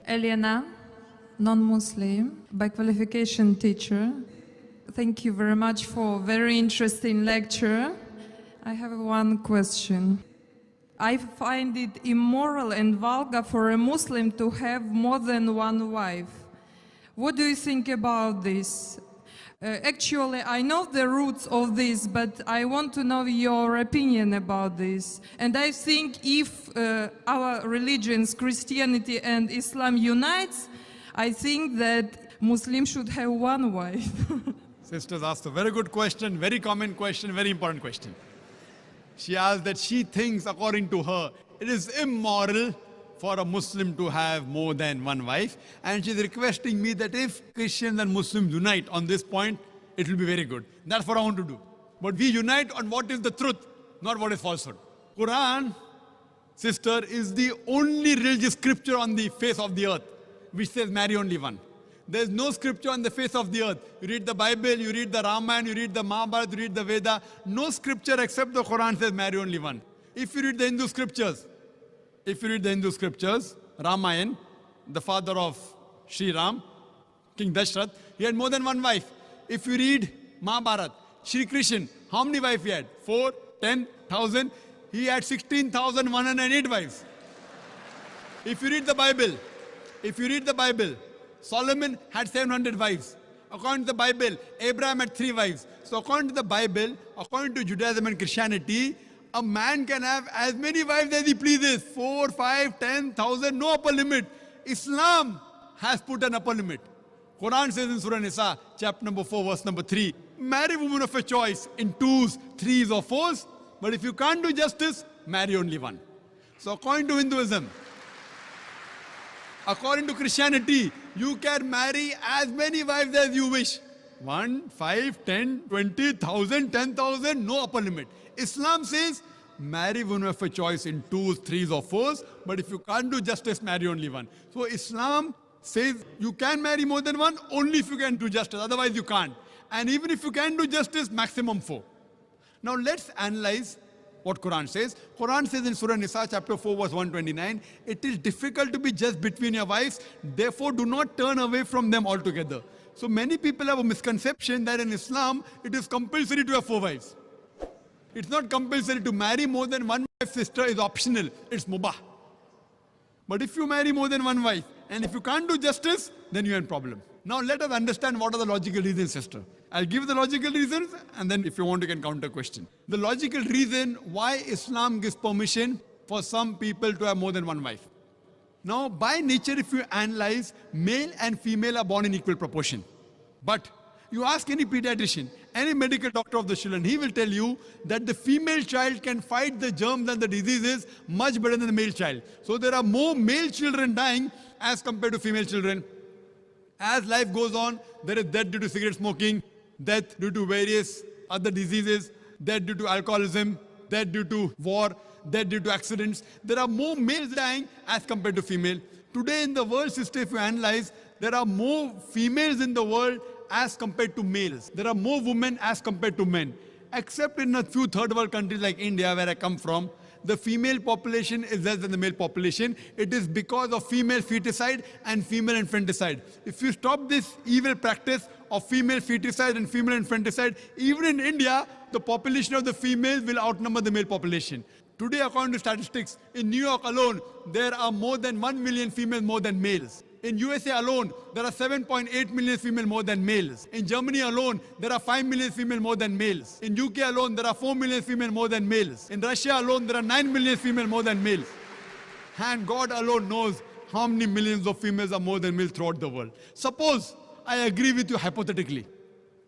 Elena, non-Muslim, by qualification teacher. Thank you very much for very interesting lecture. I have one question. I find it immoral and vulgar for a Muslim to have more than one wife. What do you think about this? Actually, I know the roots of this, but I want to know your opinion about this. And I think if our religions, Christianity and Islam unites, I think that Muslims should have one wife. Sisters asked a very good question, very common question, very important question. She asked that she thinks, according to her, it is immoral for a Muslim to have more than one wife. And she's requesting me that if Christians and Muslims unite on this point, it will be very good. That's what I want to do. But we unite on what is the truth, not what is falsehood. Quran, sister, is the only religious scripture on the face of the earth which says marry only one. There is no scripture on the face of the earth. You read the Bible, you read the Ramayana, you read the Mahabharata, you read the Veda. No scripture except the Quran says marry only one. If you read the Hindu scriptures, Ramayana, the father of Sri Ram, King Dashrath, he had more than one wife. If you read Mahabharata, Sri Krishna, how many wives he had? 4, 10,000. He had 16,108 wives. If you read the Bible, Solomon had 700 wives. According to the Bible, Abraham had 3 wives. So according to the Bible, according to Judaism and Christianity, a man can have as many wives as he pleases. 4, 5, 10,000, no upper limit. Islam has put an upper limit. Quran says in Surah Nisa, chapter number 4, verse number 3, marry women of your choice in 2s, 3s or 4s. But if you can't do justice, marry only one. So according to Hinduism, according to Christianity, you can marry as many wives as you wish. 1, 5, 10, 20,000, 10,000, no upper limit. Islam says, marry women of your choice in 2s, 3s or 4s, but if you can't do justice, marry only one. So Islam says you can marry more than one only if you can do justice, otherwise you can't. And even if you can do justice, maximum 4. Now let's analyze what Quran says. Quran says in Surah Nisa chapter 4 verse 129, it is difficult to be just between your wives, therefore do not turn away from them altogether. So many people have a misconception that in Islam, it is compulsory to have 4 wives. It's not compulsory. To marry more than one wife, sister, is optional. It's mubah. But if you marry more than one wife, and if you can't do justice, then you're in problem. Now let us understand what are the logical reasons, sister. I'll give the logical reasons, and then if you want, you can counter question. The logical reason why Islam gives permission for some people to have more than one wife. Now, by nature, if you analyze, male and female are born in equal proportion. But you ask any pediatrician, any medical doctor of the children, he will tell you that the female child can fight the germs and the diseases much better than the male child. So there are more male children dying as compared to female children. As life goes on, there is death due to cigarette smoking, death due to various other diseases, death due to alcoholism, death due to war, death due to accidents. There are more males dying as compared to female. Today in the world system, if you analyze, there are more females in the world as compared to males. There are more women as compared to men. Except in a few third world countries like India, where I come from, the female population is less than the male population. It is because of female feticide and female infanticide. If you stop this evil practice of female feticide and female infanticide, even in India, the population of the females will outnumber the male population. Today, according to statistics, in New York alone, there are more than 1 million females more than males. In USA alone, there are 7.8 million females more than males. In Germany alone, there are 5 million females more than males. In UK alone, there are 4 million females more than males. In Russia alone, there are 9 million females more than males. And God alone knows how many millions of females are more than males throughout the world. Suppose I agree with you hypothetically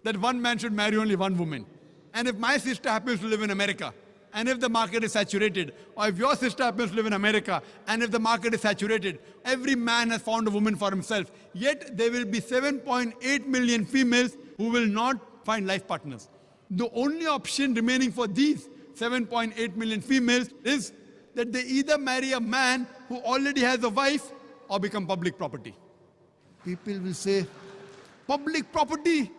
that one man should marry only one woman. And if my sister happens to live in America, and if the market is saturated, or if your sister happens to live in America, and if the market is saturated, every man has found a woman for himself. Yet there will be 7.8 million females who will not find life partners. The only option remaining for these 7.8 million females is that they either marry a man who already has a wife or become public property. People will say, public property?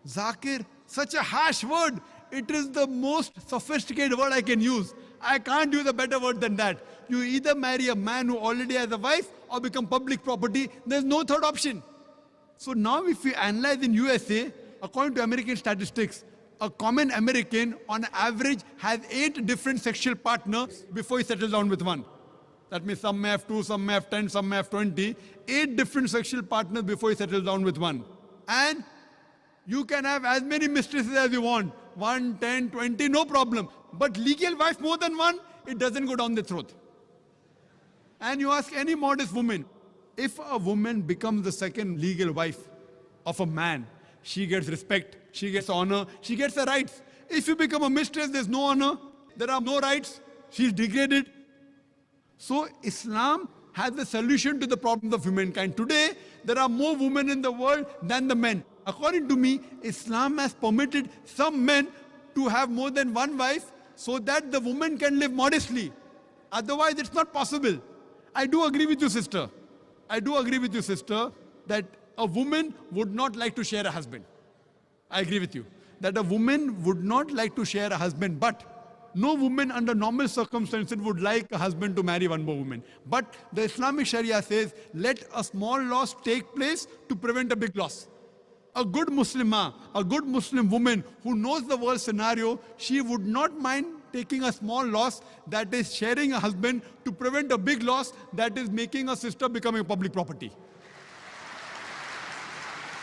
Zakir, such a harsh word. It is the most sophisticated word I can use. I can't use a better word than that. You either marry a man who already has a wife or become public property. There's no third option. So now if we analyze in USA, according to American statistics, a common American on average has 8 different sexual partners before he settles down with one. That means some may have 2, some may have 10, some may have 20. 8 different sexual partners before he settles down with one. And you can have as many mistresses as you want. 1, 10, 20, no problem. But legal wife more than one, it doesn't go down the throat. And you ask any modest woman, if a woman becomes the second legal wife of a man, she gets respect, she gets honor, she gets the rights. If you become a mistress, there's no honor, there are no rights, she's degraded. So Islam has the solution to the problems of humankind. Today, there are more women in the world than the men. According to me, Islam has permitted some men to have more than one wife so that the woman can live modestly. Otherwise, it's not possible. I do agree with you, sister. I do agree with you, sister, that a woman would not like to share a husband. I agree with you. That a woman would not like to share a husband, but no woman under normal circumstances would like a husband to marry one more woman. But the Islamic Sharia says, let a small loss take place to prevent a big loss. A good Muslimah, a good Muslim woman who knows the world scenario, she would not mind taking a small loss, that is sharing a husband, to prevent a big loss, that is making a sister becoming public property.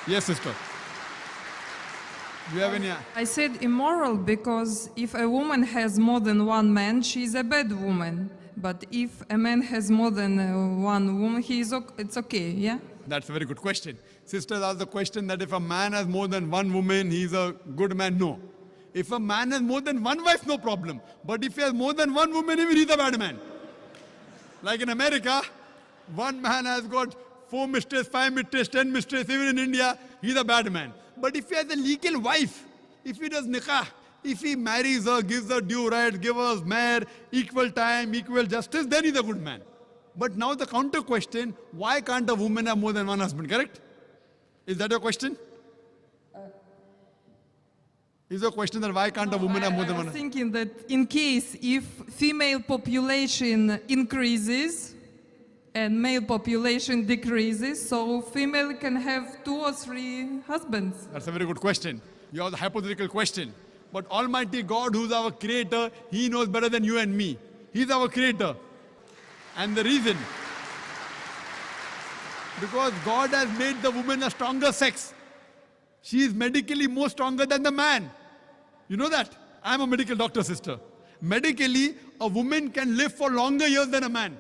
Yes, sister. Do you have any? I said immoral because if a woman has more than one man, she's a bad woman. But if a man has more than one woman, it's okay, yeah? That's a very good question. Sisters asked the question that if a man has more than one woman, he's a good man. No. If a man has more than one wife, no problem. But if he has more than one woman, even he's a bad man. Like in America, one man has got 4 mistresses, 5 mistresses, 10 mistresses. Even in India, he's a bad man. But if he has a legal wife, if he does nikah, if he marries her, gives her due rights, gives her mahr, equal time, equal justice, then he's a good man. But now the counter question, why can't a woman have more than one husband, correct? Is that your question? Is your question that why can't a woman have more than one I was husband? thinking that in case if female population increases and male population decreases, so female can have 2 or 3 husbands. That's a very good question. You have the hypothetical question. But Almighty God, who's our creator, He knows better than you and me. He's our creator. And the reason, because God has made the woman a stronger sex. She is medically more stronger than the man. You know that? I'm a medical doctor, sister. Medically, a woman can live for longer years than a man.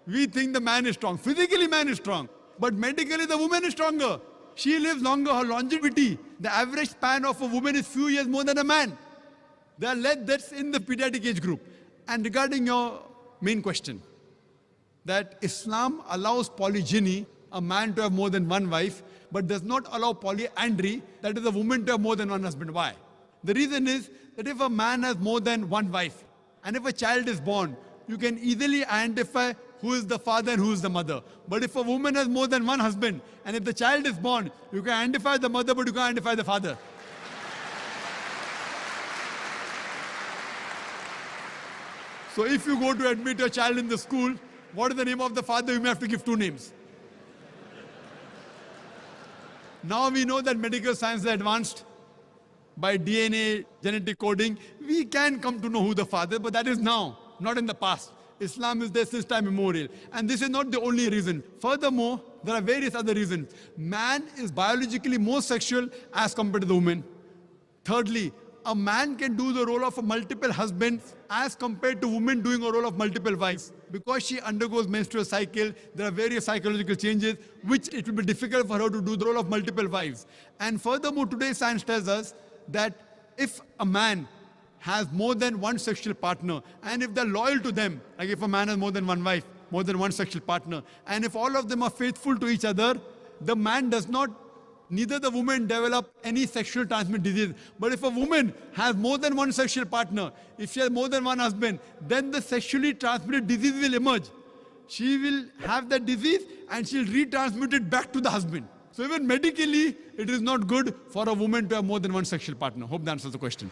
We think the man is strong. Physically, man is strong. But medically, the woman is stronger. She lives longer. Her longevity, the average span of a woman is few years more than a man. That's in the pediatric age group. And regarding your main question, that Islam allows polygyny, a man to have more than one wife, but does not allow polyandry, that is a woman to have more than one husband. Why? The reason is that if a man has more than one wife, and if a child is born, you can easily identify who is the father and who is the mother. But if a woman has more than one husband, and if the child is born, you can identify the mother, but you can't identify the father. So if you go to admit your child in the school, what is the name of the father? You may have to give 2 names. Now we know that medical science is advanced. By DNA, genetic coding, we can come to know who the father is, but that is now, not in the past. Islam is there since time immemorial. And this is not the only reason. Furthermore, there are various other reasons. Man is biologically more sexual as compared to the woman. Thirdly, a man can do the role of a multiple husband as compared to women doing a role of multiple wives. Because she undergoes menstrual cycle, there are various psychological changes which it will be difficult for her to do the role of multiple wives. And furthermore, today's science tells us that if a man has more than one sexual partner, and if they're loyal to them, like if a man has more than one wife, more than one sexual partner, and if all of them are faithful to each other, the man does not, neither the woman develop any sexual transmitted disease. But if a woman has more than one sexual partner, if she has more than one husband, then the sexually transmitted disease will emerge. She will have that disease and she'll retransmit it back to the husband. So even medically, it is not good for a woman to have more than one sexual partner. Hope that answers the question.